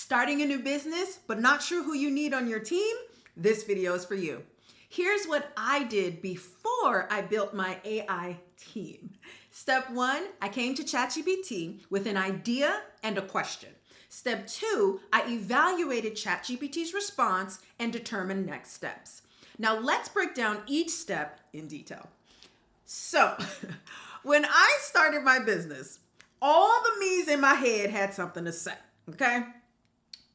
Starting a new business, but not sure who you need on your team? This video is for you. Here's what I did before I built my AI team. Step 1, I came to ChatGPT with an idea and a question. Step 2, I evaluated ChatGPT's response and determined next steps. Now let's break down each step in detail. So, when I started my business, all the me's in my head had something to say, okay?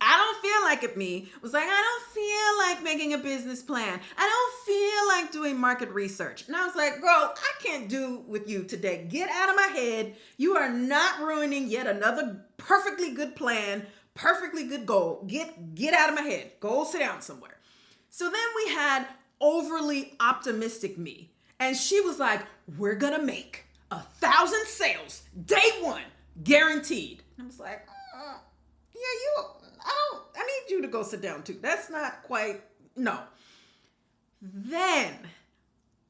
I don't feel like it. Me was like, I don't feel like making a business plan. I don't feel like doing market research. And I was like, girl, I can't do with you today. Get out of my head. You are not ruining yet another perfectly good plan, perfectly good goal. Get out of my head. Go sit down somewhere. So then we had overly optimistic me. And she was like, we're going to make 1,000 sales day one, guaranteed. And I was like, I need you to go sit down too. That's not quite, no. Then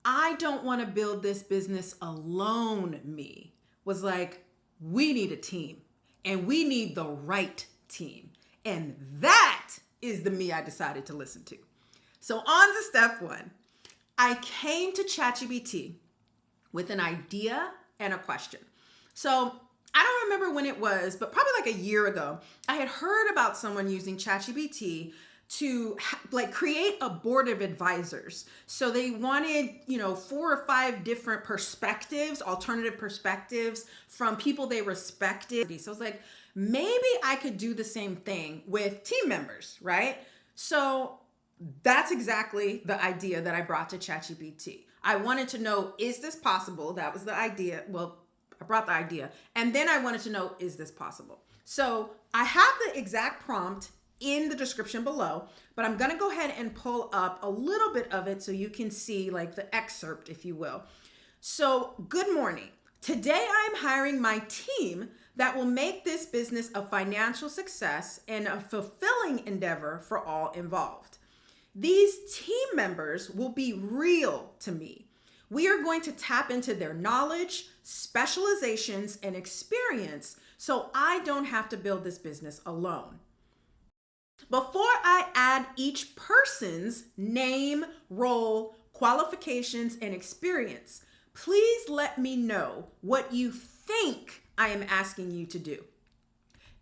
I don't want to build this business alone. Me was like, we need a team and we need the right team. And that is the me I decided to listen to. So on to step 1, I came to ChatGPT with an idea and a question. So I don't remember when it was, but probably like a year ago, I had heard about someone using ChatGPT to create a board of advisors. So they wanted, 4 or 5 different perspectives, alternative perspectives from people they respected. So I was like, maybe I could do the same thing with team members, right? So that's exactly the idea that I brought to ChatGPT. I wanted to know, is this possible? That was the idea. Well, I brought the idea. And then I wanted to know, is this possible? So I have the exact prompt in the description below, but I'm going to go ahead and pull up a little bit of it so you can see like the excerpt, if you will. So good morning. Today I'm hiring my team that will make this business a financial success and a fulfilling endeavor for all involved. These team members will be real to me. We are going to tap into their knowledge, specializations, and experience so I don't have to build this business alone. Before I add each person's name, role, qualifications, and experience, please let me know what you think I am asking you to do.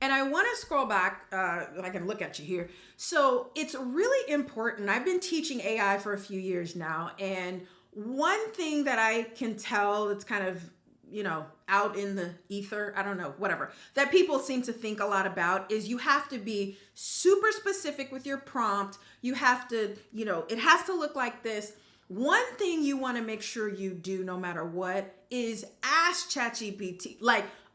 And I want to scroll back, I can look at you here. So it's really important. I've been teaching AI for a few years now, and one thing that I can tell that's kind of, out in the ether, I don't know, whatever, that people seem to think a lot about is you have to be super specific with your prompt. You have to, it has to look like this. One thing you want to make sure you do no matter what is ask ChatGPT,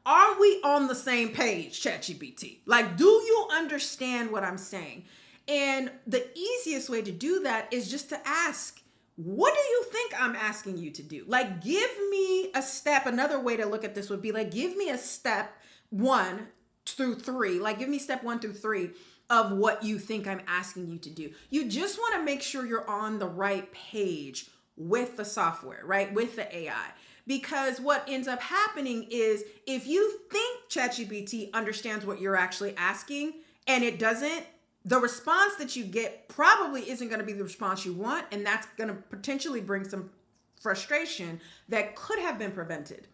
are we on the same page, ChatGPT? Do you understand what I'm saying? And the easiest way to do that is just to ask, what do you think I'm asking you to do? Give me a step. Another way to look at this would be give me a step 1 through 3. Give me step 1 through 3 of what you think I'm asking you to do. You just want to make sure you're on the right page with the software, right? With the AI. Because what ends up happening is if you think ChatGPT understands what you're actually asking and it doesn't, the response that you get probably isn't going to be the response you want, and that's going to potentially bring some frustration that could have been prevented.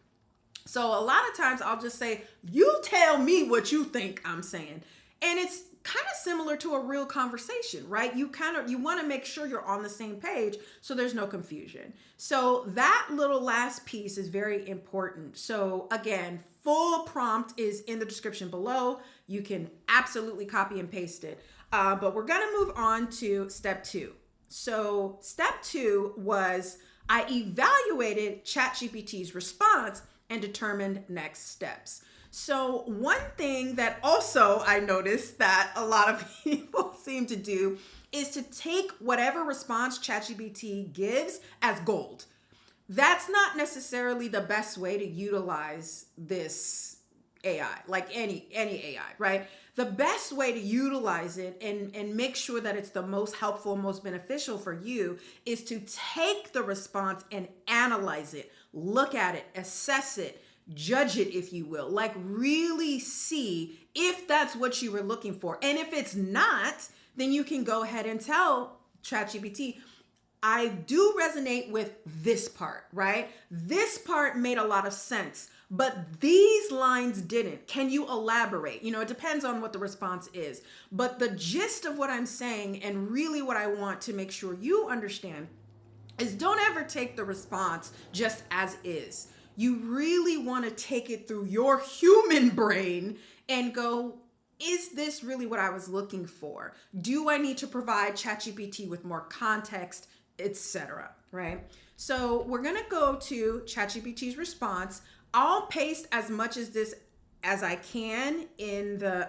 So a lot of times I'll just say, you tell me what you think I'm saying. And it's kind of similar to a real conversation, right? You want to make sure you're on the same page so there's no confusion. So that little last piece is very important. So again, full prompt is in the description below. You can absolutely copy and paste it. But we're going to move on to step 2. So step 2 was I evaluated ChatGPT's response and determined next steps. So one thing that also I noticed that a lot of people seem to do is to take whatever response ChatGPT gives as gold. That's not necessarily the best way to utilize this AI, like any AI, right? The best way to utilize it and make sure that it's the most helpful, most beneficial for you is to take the response and analyze it, look at it, assess it, judge it, if you will, really see if that's what you were looking for. And if it's not, then you can go ahead and tell ChatGPT, I do resonate with this part, right? This part made a lot of sense, but these lines didn't. Can you elaborate? You know, it depends on what the response is. But the gist of what I'm saying, and really what I want to make sure you understand, is don't ever take the response just as is. You really want to take it through your human brain and go, is this really what I was looking for? Do I need to provide ChatGPT with more context, etc., right? So we're gonna go to ChatGPT's response. I'll paste as much as this as I can in the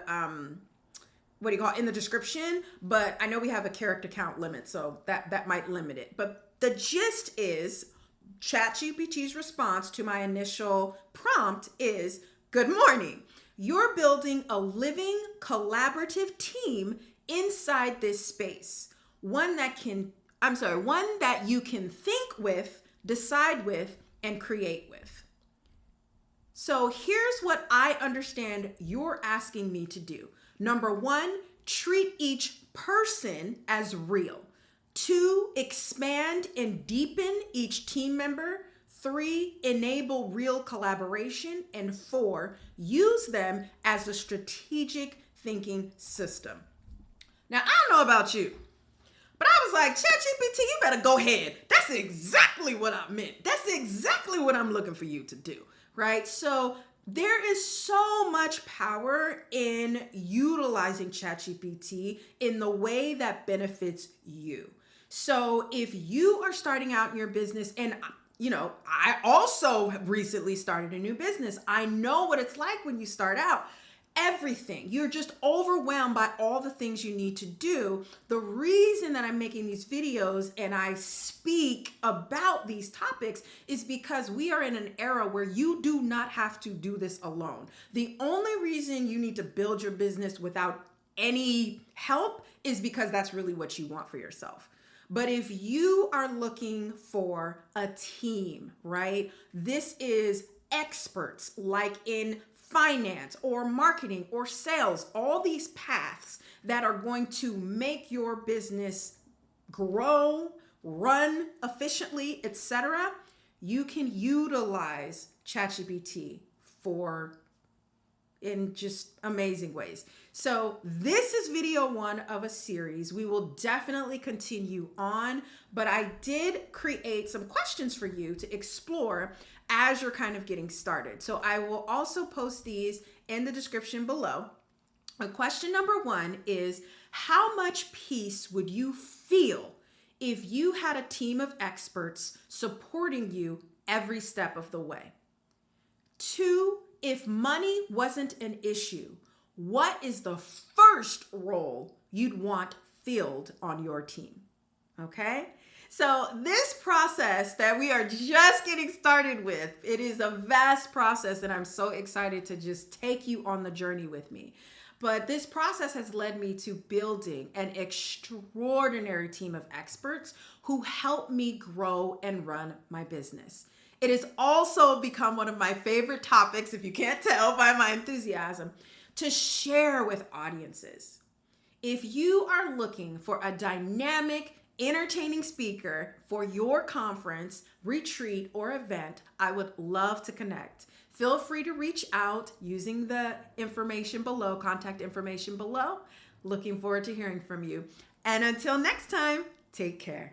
in the description, but I know we have a character count limit, so that might limit it. But the gist is ChatGPT's response to my initial prompt is, good morning. You're building a living collaborative team inside this space. One that you can think with, decide with, and create with. So here's what I understand you're asking me to do. Number one, treat each person as real. 2, expand and deepen each team member. 3, enable real collaboration. And 4, use them as a strategic thinking system. Now, I don't know about you, but I was like, ChatGPT, you better go ahead. That's exactly what I meant. That's exactly what I'm looking for you to do, right? So there is so much power in utilizing ChatGPT in the way that benefits you. So if you are starting out in your business, and I also recently started a new business. I know what it's like when you start out. Everything. You're just overwhelmed by all the things you need to do. The reason that I'm making these videos and I speak about these topics is because we are in an era where you do not have to do this alone. The only reason you need to build your business without any help is because that's really what you want for yourself. But if you are looking for a team, right? This is experts like in finance or marketing or sales, all these paths that are going to make your business grow, run efficiently, etc. You can utilize ChatGPT in just amazing ways. So this is video 1 of a series. We will definitely continue on, but I did create some questions for you to explore as you're kind of getting started. So I will also post these in the description below. Question number 1 is, how much peace would you feel if you had a team of experts supporting you every step of the way? 2, if money wasn't an issue, what is the first role you'd want filled on your team? Okay? So this process that we are just getting started with, it is a vast process, and I'm so excited to just take you on the journey with me. But this process has led me to building an extraordinary team of experts who help me grow and run my business. It has also become one of my favorite topics, if you can't tell by my enthusiasm, to share with audiences. If you are looking for a dynamic, entertaining speaker for your conference, retreat, or event, I would love to connect. Feel free to reach out using the information below, contact information below. Looking forward to hearing from you. And until next time, take care.